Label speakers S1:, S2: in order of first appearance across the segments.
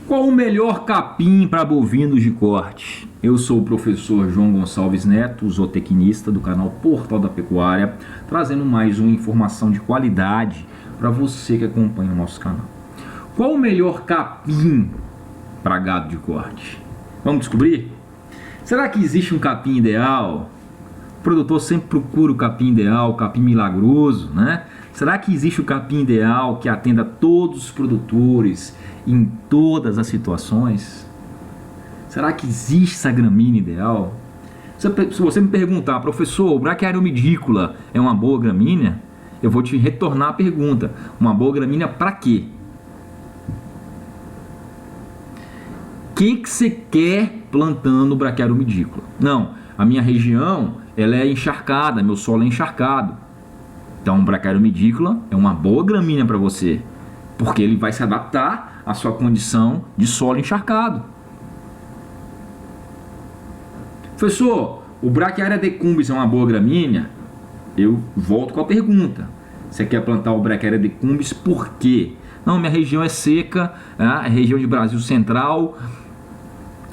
S1: Qual o melhor capim para bovinos de corte? Eu sou o professor João Gonçalves Neto, zootecnista do canal Portal da Pecuária, trazendo mais uma informação de qualidade para você que acompanha o nosso canal. Qual o melhor capim para gado de corte? Vamos descobrir? Será que existe um capim ideal? O produtor sempre procura o capim ideal, o capim milagroso, né? Será que existe o capim ideal que atenda todos os produtores em todas as situações? Será que existe essa gramínea ideal? Se você me perguntar, professor, o Braquiária umidícola é uma boa gramínea? Eu vou te retornar a pergunta. Uma boa gramínea para quê? O que você quer plantando Braquiária umidícola? Não, a minha região ela é encharcada, meu solo é encharcado. Então, o Braquiária umidícola é uma boa gramínea para você, porque ele vai se adaptar à sua condição de solo encharcado. Professor, o Braquiária decumbens é uma boa gramínea? Eu volto com a pergunta. Você quer plantar o Braquiária decumbens por quê? Não, minha região é seca, é região de Brasil Central,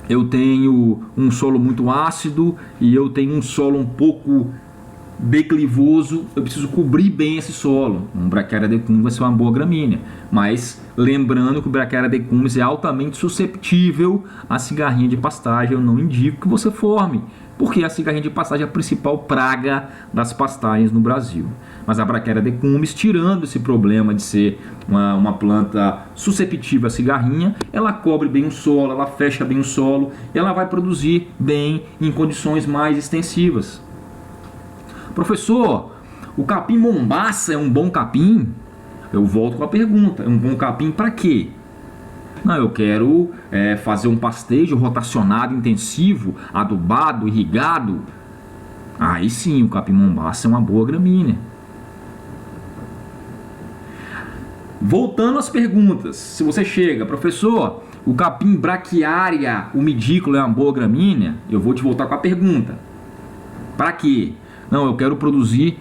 S1: eu tenho um solo muito ácido e eu tenho um solo um pouco declivoso, eu preciso cobrir bem esse solo. Um Braquiária decumbens vai ser uma boa gramínea, mas lembrando que o Braquiária decumbens é altamente susceptível à cigarrinha de pastagem. Eu não indico que você forme, porque a cigarrinha de pastagem é a principal praga das pastagens no Brasil. Mas a Braquiária decumbens, tirando esse problema de ser uma planta susceptível à cigarrinha, ela cobre bem o solo, ela fecha bem o solo, e ela vai produzir bem em condições mais extensivas. Professor, o capim mombaça é um bom capim? Eu volto com a pergunta, é um bom capim para quê? Não, eu quero fazer um pastejo rotacionado, intensivo, adubado, irrigado. Aí sim, o capim mombaça é uma boa gramínea. Voltando às perguntas, se você chega, professor, o capim Braquiária umidícola é uma boa gramínea? Eu vou te voltar com a pergunta. Para quê? Não, eu quero produzir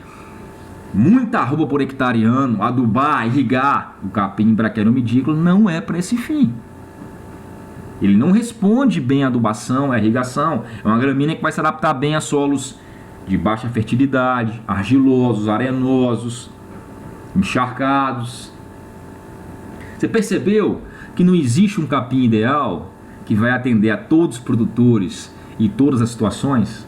S1: muita arroba por hectare ano, adubar, irrigar. O capim Braquiária umidícola não é para esse fim. Ele não responde bem à adubação, à irrigação. É uma gramínea que vai se adaptar bem a solos de baixa fertilidade, argilosos, arenosos, encharcados. Você percebeu que não existe um capim ideal que vai atender a todos os produtores e todas as situações?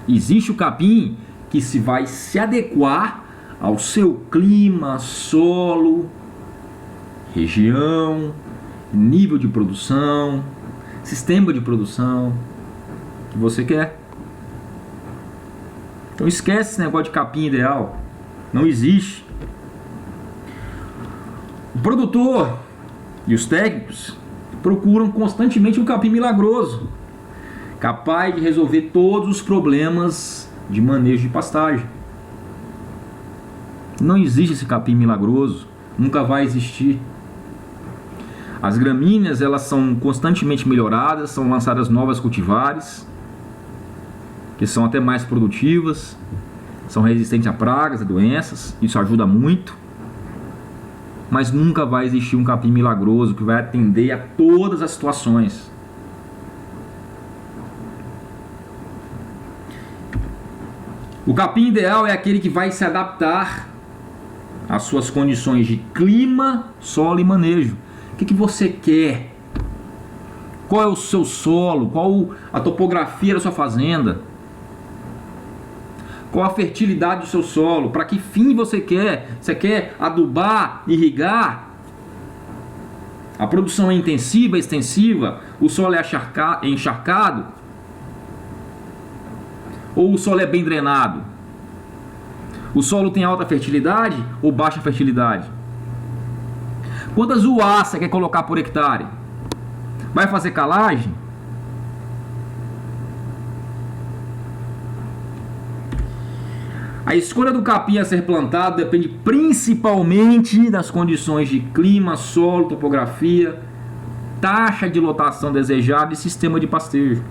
S1: Existe o capim que vai se adequar ao seu clima, solo, região, nível de produção, sistema de produção que você quer. Então esquece esse negócio de capim ideal. Não existe. O produtor e os técnicos procuram constantemente um capim milagroso, capaz de resolver todos os problemas de manejo de pastagem. Não existe esse capim milagroso, nunca vai existir. As gramíneas, elas são constantemente melhoradas, são lançadas novas cultivares, que são até mais produtivas, são resistentes a pragas, a doenças, isso ajuda muito. Mas nunca vai existir um capim milagroso que vai atender a todas as situações. O capim ideal é aquele que vai se adaptar às suas condições de clima, solo e manejo. O que você quer? Qual é o seu solo? Qual a topografia da sua fazenda? Qual a fertilidade do seu solo? Para que fim você quer? Você quer adubar, irrigar? A produção é intensiva, extensiva? O solo é encharcado? Ou o solo é bem drenado? O solo tem alta fertilidade ou baixa fertilidade? Quantas UA você quer colocar por hectare? Vai fazer calagem? A escolha do capim a ser plantado depende principalmente das condições de clima, solo, topografia, taxa de lotação desejada e sistema de pastejo.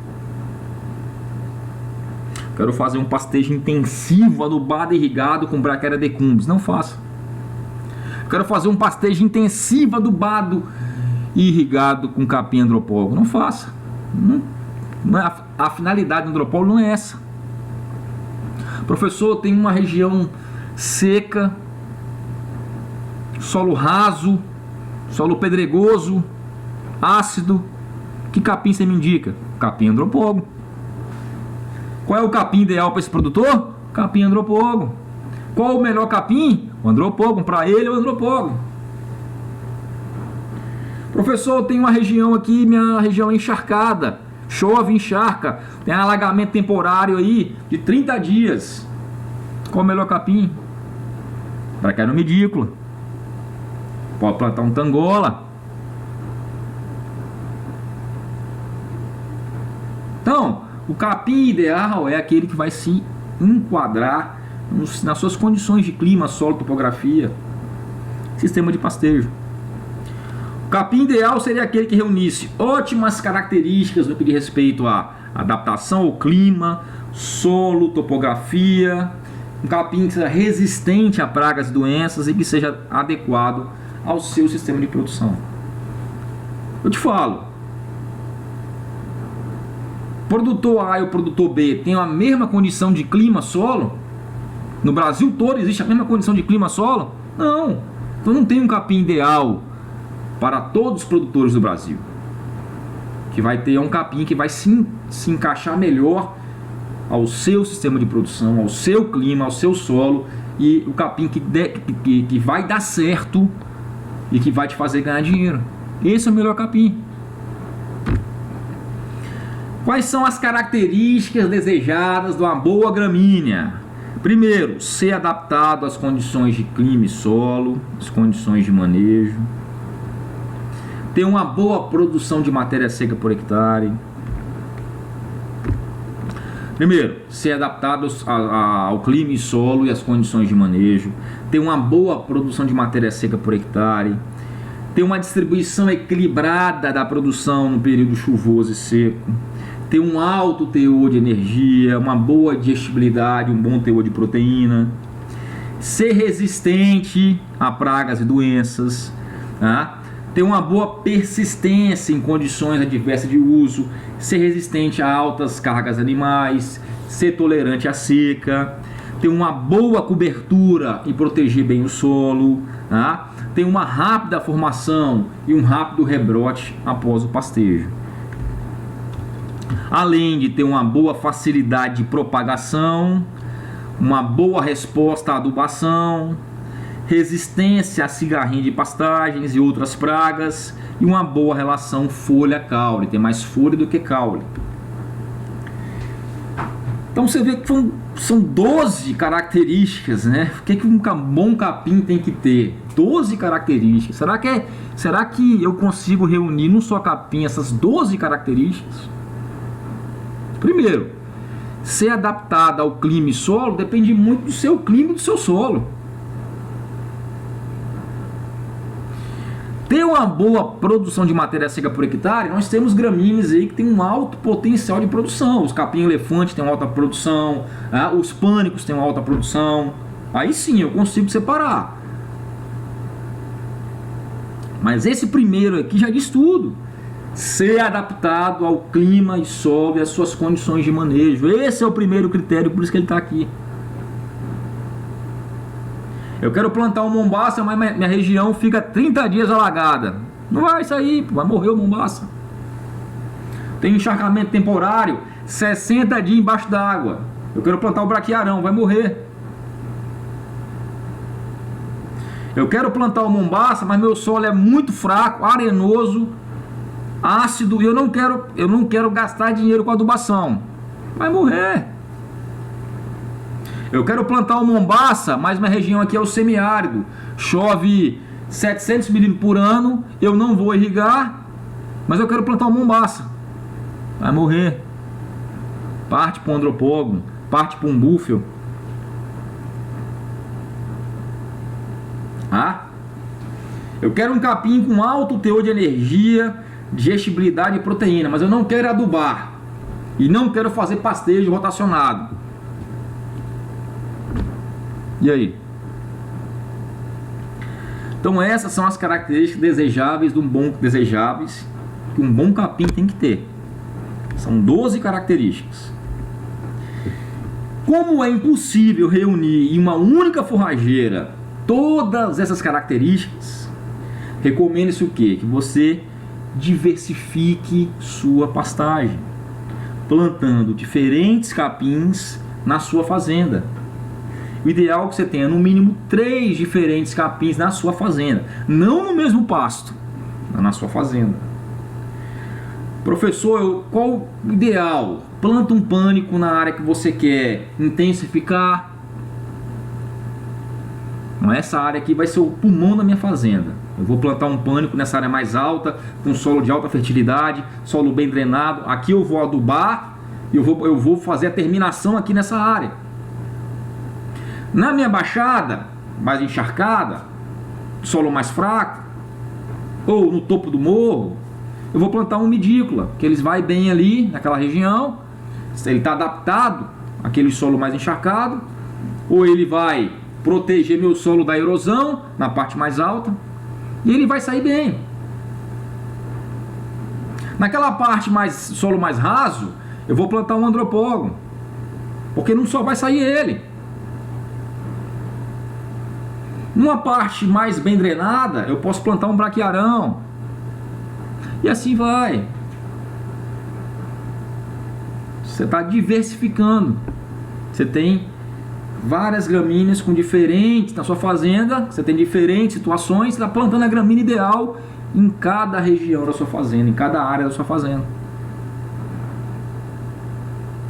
S1: Quero fazer um pastejo intensivo, adubado e irrigado com Braquiária decumbens. Não faça. Quero fazer um pastejo intensivo, adubado e irrigado com capim andropólogo. Não faça. A finalidade do andropólogo não é essa. Professor, tem uma região seca, solo raso, solo pedregoso, ácido. Que capim você me indica? Capim andropólogo. Qual é o capim ideal para esse produtor? Capim andropólogo. Qual o melhor capim? O andropólogo. Para ele é o andropólogo. Professor, tem uma região aqui, minha região é encharcada. Chove, encharca. Tem um alagamento temporário aí de 30 dias. Qual o melhor capim? Braquiária nidícola. Pode plantar um tangola. Então, o capim ideal é aquele que vai se enquadrar nas suas condições de clima, solo, topografia, sistema de pastejo. O capim ideal seria aquele que reunisse ótimas características no que diz respeito à adaptação ao clima, solo, topografia. Um capim que seja resistente a pragas e doenças e que seja adequado ao seu sistema de produção. Eu te falo, produtor A e o produtor B têm a mesma condição de clima, solo? No Brasil todo existe a mesma condição de clima, solo? Não. Então não tem um capim ideal para todos os produtores do Brasil. Que vai ter um capim que vai se encaixar melhor ao seu sistema de produção, ao seu clima, ao seu solo, e o capim que vai dar certo e que vai te fazer ganhar dinheiro. Esse é o melhor capim. Quais são as características desejadas de uma boa gramínea? Primeiro, ser adaptado às condições de clima e solo, as condições de manejo. Ter uma boa produção de matéria seca por hectare. Primeiro, ser adaptado ao clima e solo e às condições de manejo. Ter uma boa produção de matéria seca por hectare. Ter uma distribuição equilibrada da produção no período chuvoso e seco. Ter um alto teor de energia, uma boa digestibilidade, um bom teor de proteína. Ser resistente a pragas e doenças. Tá? Ter uma boa persistência em condições adversas de uso. Ser resistente a altas cargas animais. Ser tolerante à seca. Ter uma boa cobertura e proteger bem o solo. Tá? Ter uma rápida formação e um rápido rebrote após o pastejo. Além de ter uma boa facilidade de propagação, uma boa resposta à adubação, resistência a cigarrinha de pastagens e outras pragas, e uma boa relação folha-caule, tem mais folha do que caule. Então você vê que são 12 características, né? O que um bom capim tem que ter? 12 características. Será que eu consigo reunir num só capim essas 12 características? Primeiro, ser adaptado ao clima e solo depende muito do seu clima e do seu solo. Ter uma boa produção de matéria seca por hectare, nós temos gramíneas aí que tem um alto potencial de produção. Os capim-elefante têm uma alta produção, os pânicos têm uma alta produção. Aí sim eu consigo separar. Mas esse primeiro aqui já diz tudo. Ser adaptado ao clima e solo e às suas condições de manejo. Esse é o primeiro critério, por isso que ele está aqui. Eu quero plantar um mombaça, mas minha região fica 30 dias alagada. Não vai sair, vai morrer o mombaça. Tem encharcamento temporário, 60 dias embaixo d'água. Eu quero plantar o braquiarão, vai morrer. Eu quero plantar o mombaça, mas meu solo é muito fraco, arenoso, ácido, e eu não quero gastar dinheiro com adubação. Vai morrer. Eu quero plantar o mombaça, mas minha região aqui é o semiárido. Chove 700 milímetros por ano, eu não vou irrigar, mas eu quero plantar o mombaça. Vai morrer. Parte para um andropólogo, parte para um búfalo. Eu quero um capim com alto teor de energia, digestibilidade e proteína, mas eu não quero adubar e não quero fazer pastejo rotacionado. E aí? Então essas são as características desejáveis que um bom capim tem que ter. São 12 características. Como é impossível reunir em uma única forrageira todas essas características, recomenda-se o quê? Que você diversifique sua pastagem, plantando diferentes capins na sua fazenda. O ideal é que você tenha no mínimo 3 diferentes capins na sua fazenda, não no mesmo pasto, na sua fazenda. Professor, qual o ideal? Planta um pânico na área que você quer intensificar. Essa área aqui vai ser o pulmão da minha fazenda. Eu vou plantar um pânico nessa área mais alta, com solo de alta fertilidade, solo bem drenado. Aqui eu vou adubar e eu vou fazer a terminação aqui nessa área. Na minha baixada, mais encharcada, solo mais fraco, ou no topo do morro, eu vou plantar um medícula, que eles vai bem ali naquela região. Ele está adaptado àquele solo mais encharcado, ou ele vai proteger meu solo da erosão na parte mais alta, e ele vai sair bem. Naquela parte solo mais raso, eu vou plantar um andropógon, porque não só vai sair ele. Numa parte mais bem drenada, eu posso plantar um braquiarão. E assim vai. Você está diversificando. Você tem várias gramíneas com diferentes na sua fazenda. Você tem diferentes situações. Você está plantando a gramínea ideal em cada região da sua fazenda, em cada área da sua fazenda.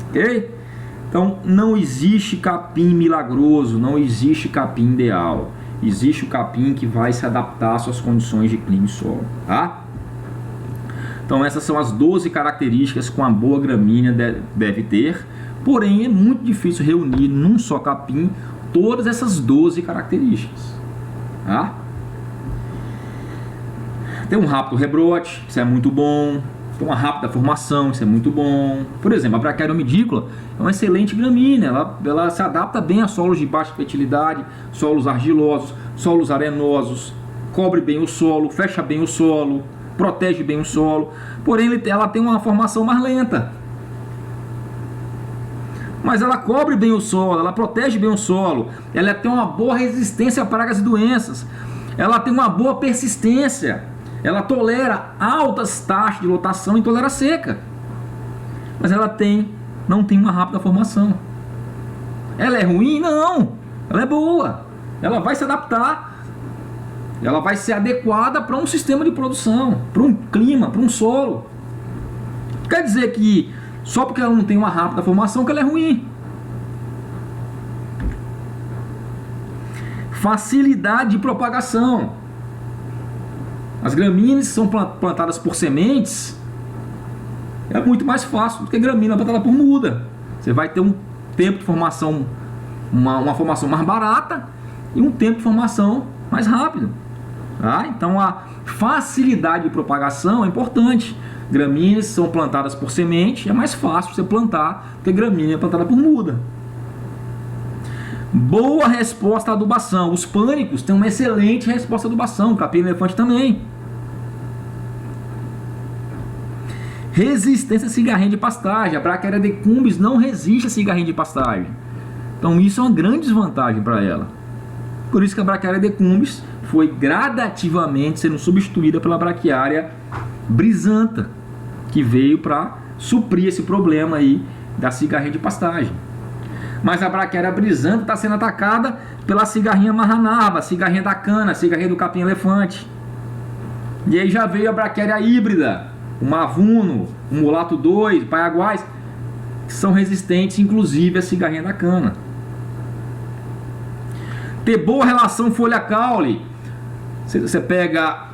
S1: Ok? Então não existe capim milagroso, não existe capim ideal. Existe o capim que vai se adaptar às suas condições de clima e solo, tá? Então essas são as 12 características que uma boa gramínea deve ter. Porém é muito difícil reunir num só capim todas essas 12 características, tá? Tem um rápido rebrote, isso é muito bom. Tem uma rápida formação, isso é muito bom. Por exemplo, a Braquiária omidícola é uma excelente gramínea. Ela se adapta bem a solos de baixa fertilidade, solos argilosos, solos arenosos, cobre bem o solo, fecha bem o solo, protege bem o solo. Porém, ela tem uma formação mais lenta. Mas ela cobre bem o solo, ela protege bem o solo, ela tem uma boa resistência a pragas e doenças, ela tem uma boa persistência. Ela tolera altas taxas de lotação e tolera seca. Mas ela não tem uma rápida formação. Ela é ruim? Não. Ela é boa. Ela vai se adaptar. Ela vai ser adequada para um sistema de produção, para um clima, para um solo. Quer dizer que só porque ela não tem uma rápida formação que ela é ruim. Facilidade de propagação. As gramíneas são plantadas por sementes, é muito mais fácil do que gramínea plantada por muda. Você vai ter um tempo de formação, uma formação mais barata e um tempo de formação mais rápido. Tá? Então a facilidade de propagação é importante. Gramíneas são plantadas por semente, é mais fácil você plantar do que gramínea plantada por muda. Boa resposta à adubação. Os pânicos têm uma excelente resposta à adubação. O capim-elefante também. Resistência a cigarrinha de pastagem. A Braquiária decumbens não resiste a cigarrinha de pastagem. Então isso é uma grande desvantagem para ela. Por isso que a Braquiária decumbens foi gradativamente sendo substituída pela Braquiária brisanta, que veio para suprir esse problema aí da cigarrinha de pastagem. Mas a Braquiária brisanta está sendo atacada pela cigarrinha marranava, cigarrinha da cana, cigarrinha do capim-elefante. E aí já veio a Braquiária híbrida, o mavuno, o mulato 2, o paiaguás, que são resistentes inclusive à cigarrinha da cana. Ter boa relação folha-caule. Você pega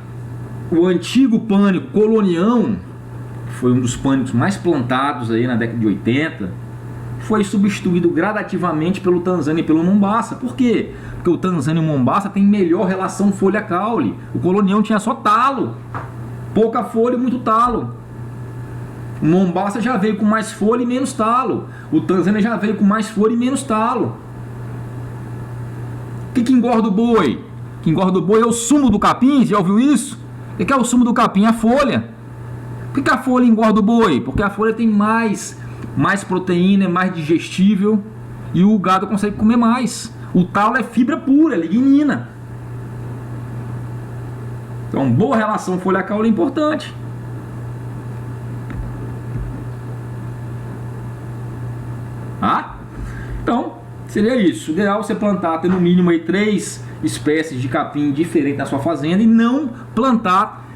S1: o antigo pânico colonião, que foi um dos pânicos mais plantados aí na década de 80, foi substituído gradativamente pelo Tanzânia e pelo Mombaça. Por quê? Porque o Tanzânia e o Mombaça têm melhor relação folha-caule. O colonião tinha só talo, pouca folha e muito talo. O Mombaça já veio com mais folha e menos talo. O Tanzânia já veio com mais folha e menos talo. O que engorda o boi? que engorda o boi é o sumo do capim, já ouviu isso? O que é o sumo do capim? A folha. Por que a folha engorda o boi? Porque a folha tem mais proteína, é mais digestível e o gado consegue comer mais. O talo é fibra pura, é lignina. Então, boa relação folha-caule é importante. Então, seria isso. O ideal é você plantar, ter no mínimo aí 3 espécies de capim diferentes na sua fazenda e não plantar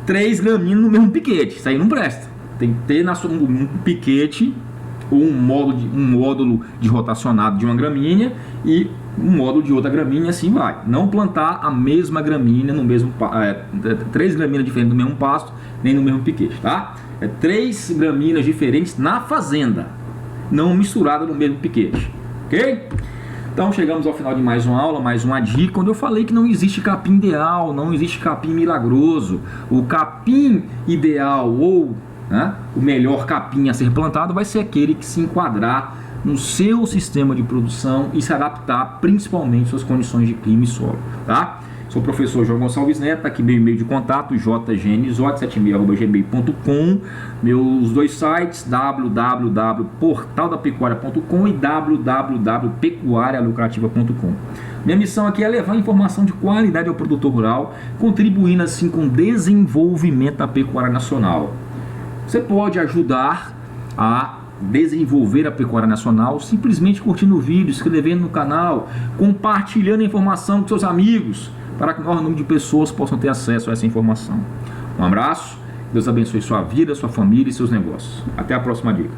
S1: 3 gramíneas no mesmo piquete. Isso aí não presta. Tem que ter um piquete ou um módulo de rotacionado de uma gramínea e um módulo de outra gramínea, assim vai. Não plantar a mesma gramínea no mesmo 3 gramíneas diferentes no mesmo pasto, nem no mesmo piquete, tá? 3 gramíneas diferentes na fazenda, não misturada no mesmo piquete, ok? Então chegamos ao final de mais uma aula, mais uma dica, onde eu falei que não existe capim ideal, não existe capim milagroso. O capim ideal ou o melhor capim a ser plantado vai ser aquele que se enquadrar no seu sistema de produção e se adaptar principalmente às suas condições de clima e solo, tá? Sou o professor João Gonçalves Neto, tá aqui meu e-mail de contato, jgnisote76@gmail.com, meus 2 sites, www.portaldapecuaria.com e www.pecuarialucrativa.com. Minha missão aqui é levar informação de qualidade ao produtor rural, contribuindo assim com o desenvolvimento da pecuária nacional. Você pode ajudar a desenvolver a pecuária nacional simplesmente curtindo o vídeo, inscrevendo no canal, compartilhando a informação com seus amigos, para que o maior número de pessoas possam ter acesso a essa informação. Um abraço, Deus abençoe sua vida, sua família e seus negócios. Até a próxima dica.